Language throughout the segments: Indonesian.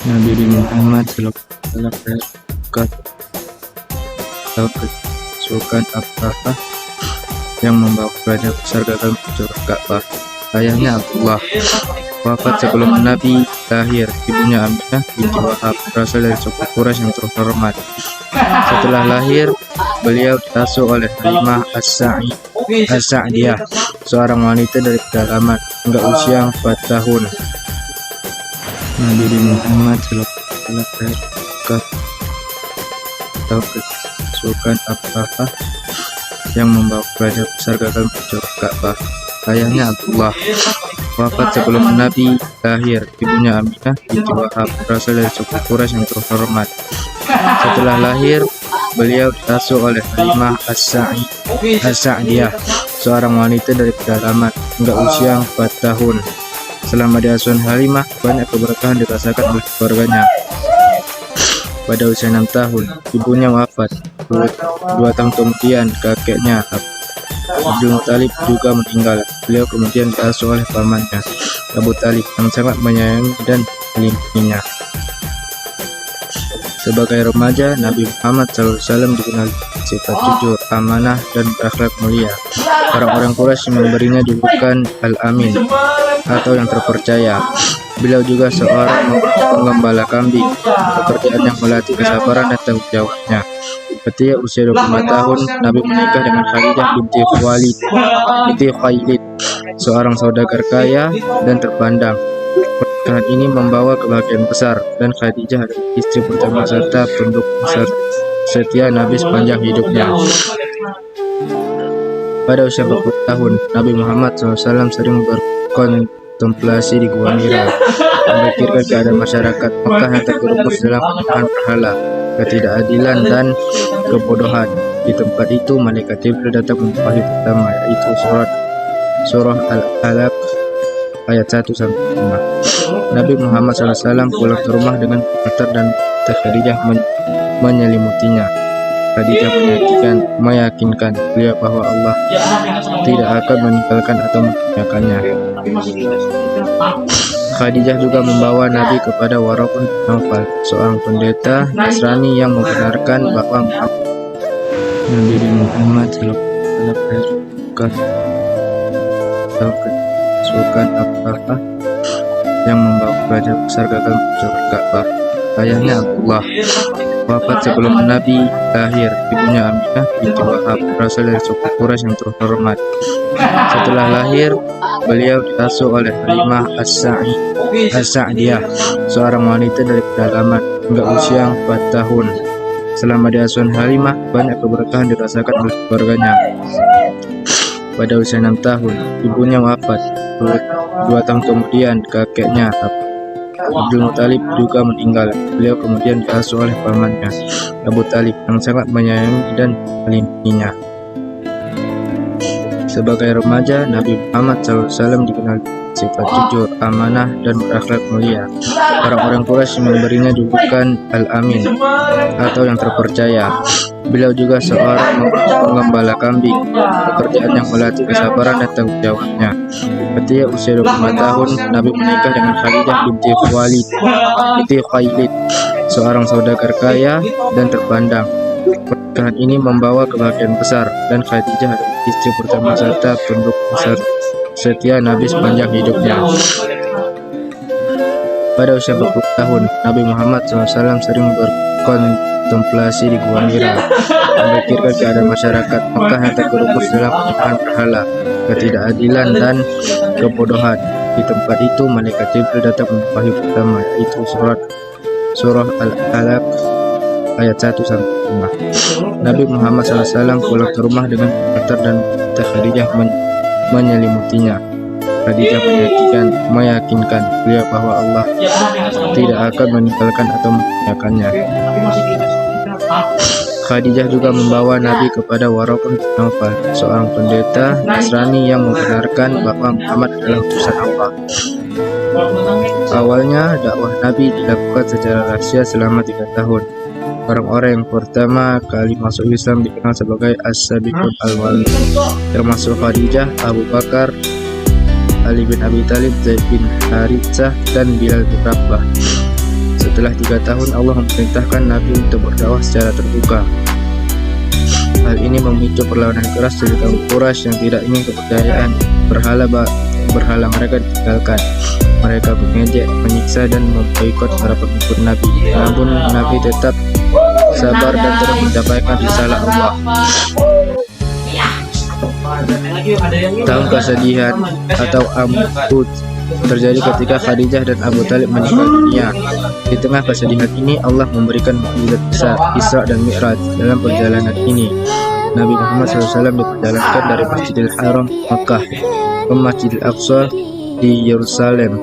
Nabi Muhammad SAW tahu kesukaan apakah yang membawa raja besar gagal mencuri Ka'bah. Ayahnya Abdullah wafat sebelum Nabi lahir. Ibunya Aminah binti Wahab berasal dari suku Quraisy yang terhormat. Setelah lahir, beliau diasuh oleh Halimah As-Sa'diyah, seorang wanita dari pedalaman, hingga usia 4 tahun. Nabi Muhammad SAW tahu kesukaan apakah yang membawa raja besar gagal mencuri Ka'bah. Ayahnya Abdullah wafat sebelum Nabi lahir. Ibunya Aminah binti Wahab berasal dari suku Quraisy yang terhormat. Setelah lahir, beliau diasuh oleh Halimah As-Sa'diyah, seorang wanita dari pedalaman, hingga usia 4 tahun. Selama diasuh Halimah, banyak keberkahan dirasakan oleh keluarganya. Pada usia 6 tahun, ibunya wafat. 2 tahun kemudian, kakeknya Abdul Muthalib juga meninggal. Beliau kemudian diasuh oleh pamannya, Abu Thalib, yang sangat menyayangi dan melindunginya. Sebagai remaja, Nabi Muhammad SAW dikenal sifat jujur, amanah, dan berakhlak mulia. Orang-orang Quraisy memberinya julukan Al-Amin atau yang terpercaya. Beliau juga seorang penggembala kambing, pekerjaan yang melatih kesabaran dan tanggung jawabnya. Ketika usia 25 tahun, Nabi menikah dengan Khadijah binti Khuwailid, seorang saudagar kaya dan terpandang. Pernikahan ini membawa kebahagiaan besar, dan Khadijah adalah istri pertama serta pendukung setia Nabi sepanjang hidupnya. Pada usia 40 tahun, Nabi Muhammad SAW sering berkontemplasi di Gua Hira, memikirkan keadaan masyarakat Makkah yang terjerumus dalam penyembahan berhala, ketidakadilan, dan kebodohan. Di tempat itu, malaikat Jibril datang membawahi pertama, yaitu surah Al-Alaq ayat 1-5. Nabi Muhammad SAW pulang ke rumah dengan gemetar dan Khadijah menyelimutinya. Khadijah meyakinkan beliau bahwa Allah tidak akan meninggalkan atau meninggalkannya. Khadijah juga membawa Nabi kepada Waraqah bin Nawfal, seorang pendeta Nasrani yang membenarkan bahwa Nabi Muhammad SAW tahu kesukaan apakah yang membawa raja besar gagal mencuri Ka'bah. Ayahnya Abdullah wafat sebelum Nabi lahir. Ibunya Aminah binti Wahab berasal dari suku Quraisy yang terhormat. Setelah lahir, beliau diasuh oleh Halimah As-Sa'diyah, seorang wanita dari pedalaman, hingga usia 4 tahun. Selama diasuh Halimah, banyak keberkahan dirasakan oleh keluarganya. Pada usia 6 tahun, ibunya wafat. 2 tahun kemudian, kakeknya Abdul Muthalib juga meninggal. Beliau kemudian diasuh oleh pamannya, Abu Thalib, yang sangat menyayangi dan melindunginya. Sebagai remaja, Nabi Muhammad SAW dikenal sifat jujur, amanah, dan berakhlak mulia. Orang-orang Quraisy memberinya julukan Al-Amin atau yang terpercaya. Beliau juga seorang penggembala kambing, pekerjaan yang melatih kesabaran dan tanggung jawabnya. Ketika usia 25 tahun, Nabi menikah dengan Khadijah binti Khuwailid, seorang saudagar kaya dan terpandang. Pernikahan ini membawa kebahagiaan besar, dan Khadijah adalah istri pertama serta pendukung setia Nabi sepanjang hidupnya. Pada usia 40 tahun, Nabi Muhammad SAW sering berkontemplasi di Gua Hira, memikirkan keadaan masyarakat Makkah yang terjerumus dalam penyembahan berhala, ketidakadilan, dan kebodohan. Di tempat itu, malaikat Jibril datang membawahi pertama, yaitu surah Al-Alaq ayat 1-5. Nabi Muhammad SAW pulang ke rumah dengan gemetar dan Khadijah menyelimutinya. Khadijah meyakinkan beliau bahwa Allah tidak akan meninggalkan atau meninggalkannya. Khadijah juga membawa Nabi kepada Waraqah bin Nawfal, seorang pendeta Nasrani yang membenarkan bahwa Muhammad adalah utusan Allah. Awalnya, dakwah Nabi dilakukan secara rahasia selama 3 tahun. Orang-orang yang pertama kali masuk Islam dikenal sebagai As-Sabiqun Al-Awwalun, termasuk Khadijah, Abu Bakar, Ali bin Abi Thalib, Zaid bin Haritsah, dan Bilal bin Rabah. setelah 3 tahun Allah memerintahkan Nabi untuk berdakwah secara terbuka. Hal ini memicu perlawanan keras dari kaum Quraisy yang tidak ingin kepercayaan berhala mereka ditinggalkan. Mereka mengejek, menyiksa, dan memboikot para pengikut Nabi. Namun Nabi tetap sabar dan terus menyampaikan risalah Allah. Tahun kesedihan atau Amud terjadi ketika Khadijah dan Abu Talib meninggal dunia. Di tengah kesedihan ini Allah memberikan mukjizat besar Isra dan Mi'raj. Dalam perjalanan ini Nabi Muhammad SAW diperjalankan dari Masjidil Haram Makkah ke Masjidil Aqsa di Yerusalem,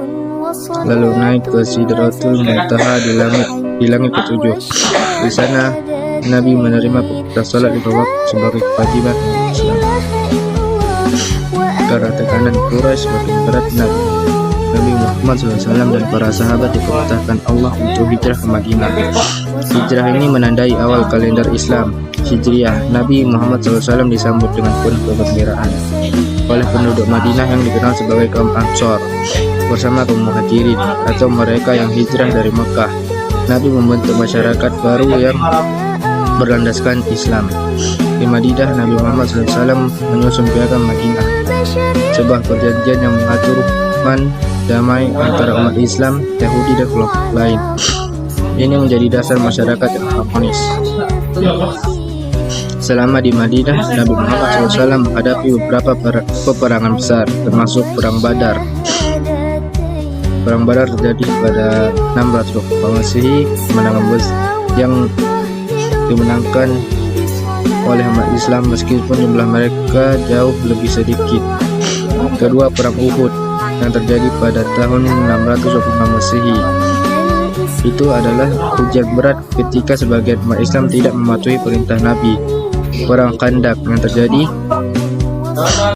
lalu naik ke Sidratul Muntaha di langit ketujuh. Di sana Nabi menerima perintah salat 5 waktu sebagai kewajiban Islam. Karena tekanan Quraisy semakin berat, Nabi Muhammad SAW dan para sahabat diperintahkan Allah untuk hijrah ke Madinah. Hijrah ini menandai awal kalender Islam Hijriah. Nabi Muhammad SAW disambut dengan penuh kegembiraan oleh penduduk Madinah yang dikenal sebagai kaum Ansor bersama kaum Muhajirin atau mereka yang hijrah dari Mekah. Nabi membentuk masyarakat baru yang berlandaskan Islam. Di Madinah, Nabi Muhammad SAW menyusun piagam Madinah, sebuah perjanjian yang mengatur hubungan damai antara umat Islam, Yahudi, dan kelompok lain. Ini menjadi dasar masyarakat yang harmonis. Selama di Madinah, Nabi Muhammad SAW menghadapi beberapa peperangan besar, termasuk Perang Badar. Perang Badar terjadi pada 600 Masehi, yang dimenangkan oleh umat Islam meskipun jumlah mereka jauh lebih sedikit. Kedua, Perang Uhud yang terjadi pada tahun 625 Masehi. Itu adalah ujian berat ketika sebagian umat Islam tidak mematuhi perintah Nabi. Perang Khandaq yang terjadi